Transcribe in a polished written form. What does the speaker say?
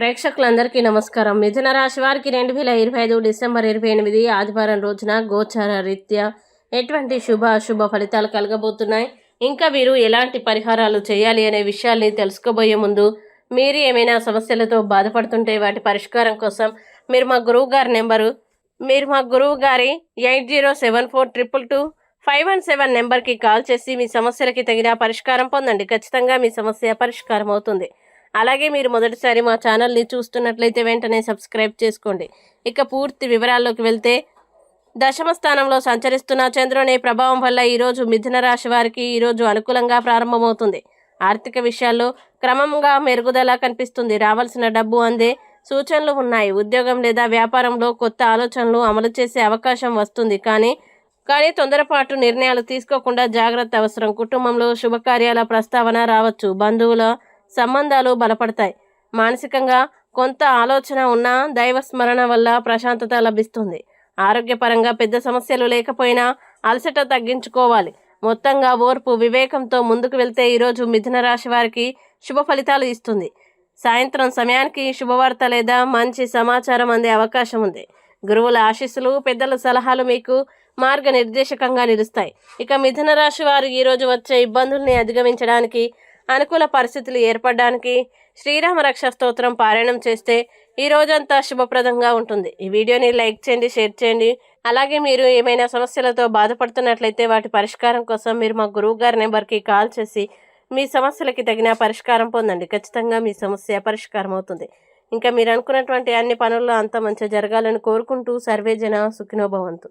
ప్రేక్షకులందరికీ నమస్కారం. మిథున రాశి వారికి 2025 డిసెంబర్ 28 ఆదివారం రోజున గోచార రీత్యా ఎటువంటి శుభ అశుభ ఫలితాలు కలగబోతున్నాయి, ఇంకా వీరు ఎలాంటి పరిహారాలు చేయాలి అనే విషయాల్ని తెలుసుకోబోయే ముందు, మీరు ఏమైనా సమస్యలతో బాధపడుతుంటే వాటి పరిష్కారం కోసం మీరు మా గురువు గారి 8074222517 నెంబర్కి కాల్ చేసి మీ సమస్యలకి తగిన పరిష్కారం పొందండి. ఖచ్చితంగా మీ సమస్య పరిష్కారం అవుతుంది. అలాగే మీరు మొదటిసారి మా ఛానల్ని చూస్తున్నట్లయితే వెంటనే సబ్స్క్రైబ్ చేసుకోండి. ఇక పూర్తి వివరాల్లోకి వెళ్తే, దశమ స్థానంలో సంచరిస్తున్న చంద్రుని ప్రభావం వల్ల ఈరోజు మిథున రాశి వారికి ఈరోజు అనుకూలంగా ప్రారంభమవుతుంది. ఆర్థిక విషయాల్లో క్రమంగా మెరుగుదల కనిపిస్తుంది. రావాల్సిన డబ్బు అందే సూచనలు ఉన్నాయి. ఉద్యోగం లేదా వ్యాపారంలో కొత్త ఆలోచనలు అమలు చేసే అవకాశం వస్తుంది. కానీ తొందరపాటు నిర్ణయాలు తీసుకోకుండా జాగ్రత్త అవసరం. కుటుంబంలో శుభకార్యాల ప్రస్తావన రావచ్చు. బంధువుల సంబంధాలు బలపడతాయి. మానసికంగా కొంత ఆలోచన ఉన్నా దైవ స్మరణ వల్ల ప్రశాంతత లభిస్తుంది. ఆరోగ్యపరంగా పెద్ద సమస్యలు లేకపోయినా అలసట తగ్గించుకోవాలి. మొత్తంగా ఓర్పు వివేకంతో ముందుకు వెళ్తే ఈరోజు మిథున రాశి వారికి శుభ ఫలితాలు ఇస్తుంది. సాయంత్రం సమయానికి శుభవార్త లేదా మంచి సమాచారం అందే అవకాశం ఉంది. గురువుల ఆశీస్సులు, పెద్దల సలహాలు మీకు మార్గనిర్దేశకంగా నిలుస్తాయి. ఇక మిథున రాశి వారు ఈరోజు వచ్చే ఇబ్బందుల్ని అధిగమించడానికి, అనుకూల పరిస్థితులు ఏర్పడడానికి శ్రీరామ రక్ష స్తోత్రం పారాయణం చేస్తే ఈ రోజంతా శుభప్రదంగా ఉంటుంది. ఈ వీడియోని లైక్ చేయండి, షేర్ చేయండి. అలాగే మీరు ఏమైనా సమస్యలతో బాధపడుతున్నట్లయితే వాటి పరిష్కారం కోసం మీరు మా గురువు గారి నెంబర్కి కాల్ చేసి మీ సమస్యలకి తగిన పరిష్కారం పొందండి. ఖచ్చితంగా మీ సమస్య పరిష్కారం అవుతుంది. ఇంకా మీరు అనుకున్నటువంటి అన్ని పనుల్లో అంతా మంచిగా జరగాలని కోరుకుంటూ సర్వేజన సుఖినో భవంతు.